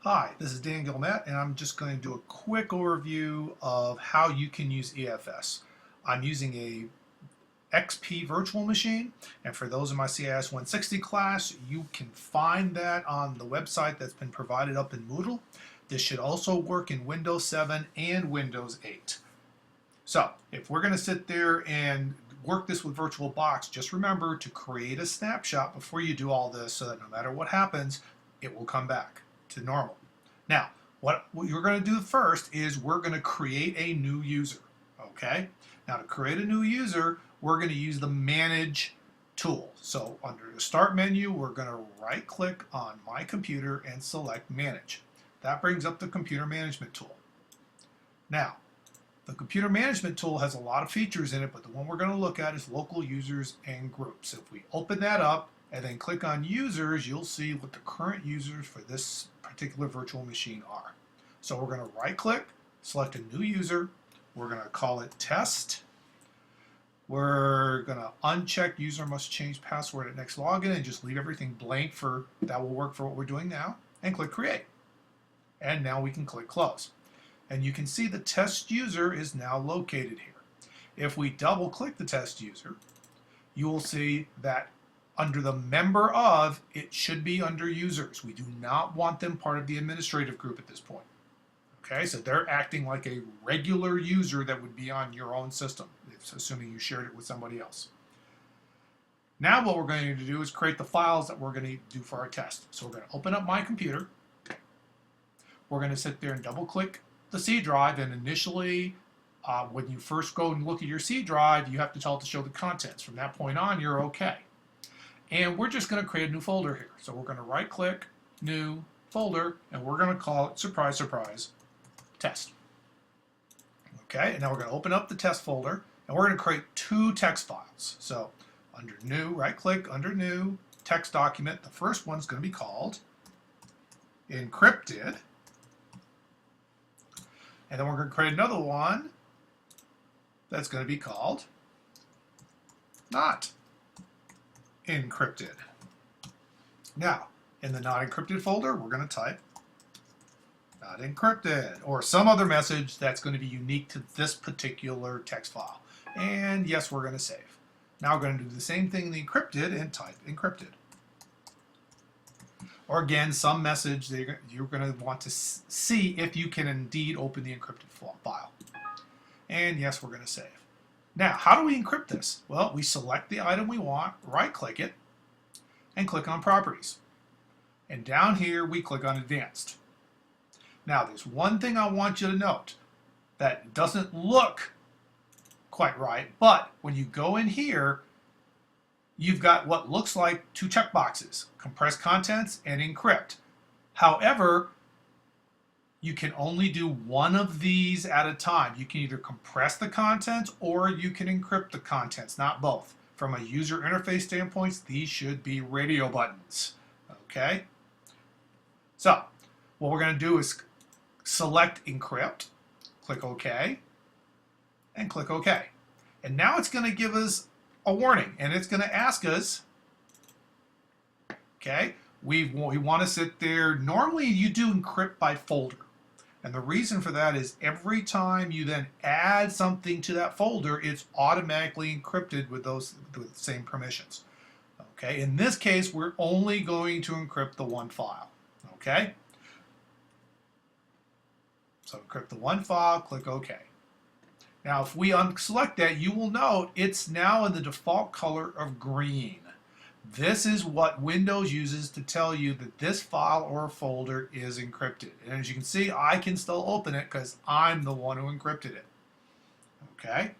Hi, this is Dan Gilmet, and I'm just going to do a quick overview of how you can use EFS. I'm using a XP virtual machine, and for those in my CIS 160 class, you can find that on the website that's been provided up in Moodle. This should also work in Windows 7 and Windows 8. So, if we're going to sit there and work this with VirtualBox, just remember to create a snapshot before you do all this so that no matter what happens, it will come back to normal. Now, what you're going to do first is we're going to create a new user. Okay? Now, to create a new user, we're going to use the Manage tool. So, under the Start menu, we're going to right-click on My Computer and select Manage. That brings up the Computer Management tool. Now, the Computer Management tool has a lot of features in it, but the one we're going to look at is Local Users and Groups. If we open that up and then click on Users, you'll see what the current users for this particular virtual machine are. So we're going to right-click, select a new user. We're going to call it Test. We're going to uncheck User Must Change Password at next login and just leave everything blank for that will work for what we're doing now, and click Create. And now we can click Close. And you can see the test user is now located here. If we double click the test user, you will see that under the member of, it should be under users. We do not want them part of the administrative group at this point. Okay, so they're acting like a regular user that would be on your own system, assuming you shared it with somebody else. Now what we're going to do is create the files that we're going to do for our test. So we're going to open up My Computer. We're going to sit there and double click the C drive, and initially when you first go and look at your C drive, you have to tell it to show the contents. From that point on, you're okay. And we're just going to create a new folder here. So we're going to right click, New Folder, and we're going to call it Surprise Surprise Test. Okay, and now we're going to open up the test folder, and we're going to create two text files. So under New, right click, under New, Text Document. The first one's going to be called Encrypted. And then we're going to create another one that's going to be called Not Encrypted. Now, in the Not Encrypted folder, we're going to type Not Encrypted, or some other message that's going to be unique to this particular text file. And yes, we're going to save. Now we're going to do the same thing in the encrypted and type Encrypted. Or again, some message that you're going to want to see if you can indeed open the encrypted file. And yes, we're going to save. Now, how do we encrypt this? Well, we select the item we want, right-click it, and click on Properties. And down here, we click on Advanced. Now, there's one thing I want you to note that doesn't look quite right, but when you go in here, you've got what looks like two checkboxes, compress contents and encrypt. However, you can only do one of these at a time. You can either compress the contents or you can encrypt the contents, not both. From a user interface standpoint, these should be radio buttons. Okay? So, what we're going to do is select Encrypt, click OK, and click OK. And now it's going to give us a warning, and it's going to ask us, okay, we want to sit there. Normally you do encrypt by folder, and the reason for that is every time you then add something to that folder, it's automatically encrypted with the same permissions. Okay, in this case, we're only going to encrypt the one file. Okay, so encrypt the one file, click OK. Now, if we unselect that, you will note it's now in the default color of green. This is what Windows uses to tell you that this file or folder is encrypted. And as you can see, I can still open it because I'm the one who encrypted it. Okay?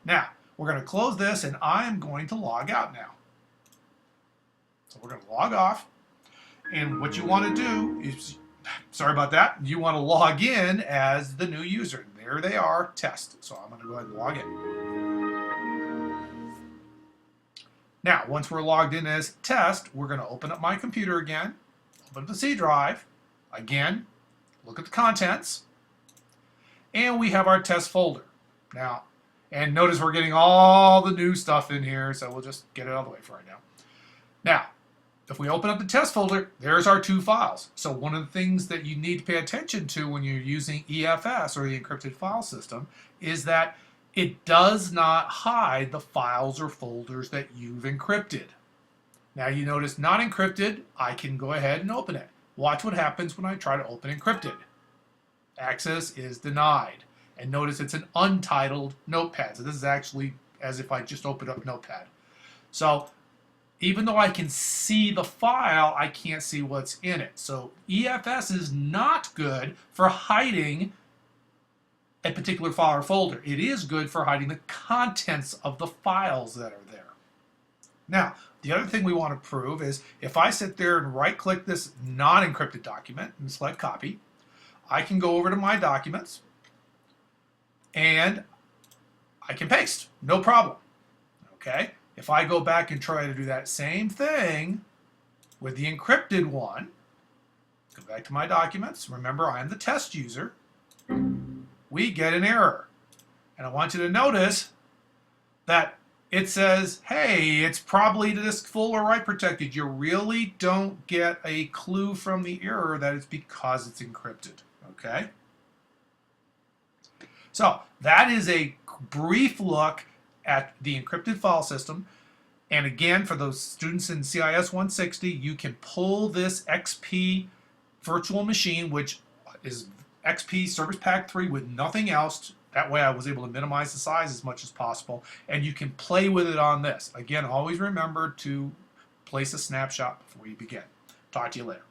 Now, we're going to close this, and I'm going to log out now. So we're going to log off. And what you want to do is, sorry about that, you want to log in as the new user. There they are, test. So I'm going to go ahead and log in. Now, once we're logged in as test, we're going to open up My Computer again, open up the C drive, again, look at the contents, and we have our test folder. Now, and notice we're getting all the new stuff in here, so we'll just get it out of the way for right now. Now, if we open up the test folder, there's our 2 files. So one of the things that you need to pay attention to when you're using EFS, or the encrypted file system, is that it does not hide the files or folders that you've encrypted. Now you notice not encrypted, I can go ahead and open it. Watch what happens when I try to open encrypted. Access is denied. And notice it's an untitled notepad. So this is actually as if I just opened up Notepad. So even though I can see the file, I can't see what's in it. So EFS is not good for hiding a particular file or folder. It is good for hiding the contents of the files that are there. Now, the other thing we want to prove is if I sit there and right-click this non-encrypted document and select copy, I can go over to my documents and I can paste, no problem. Okay? If I go back and try to do that same thing with the encrypted one, go back to my documents, remember I'm the test user, we get an error. And I want you to notice that it says, hey, it's probably disk full or write protected. You really don't get a clue from the error that it's because it's encrypted. Okay? So that is a brief look at the encrypted file system. And again, for those students in CIS 160, you can pull this XP virtual machine, which is XP Service Pack 3 with nothing else. That way I was able to minimize the size as much as possible. And you can play with it on this. Again, always remember to place a snapshot before you begin. Talk to you later.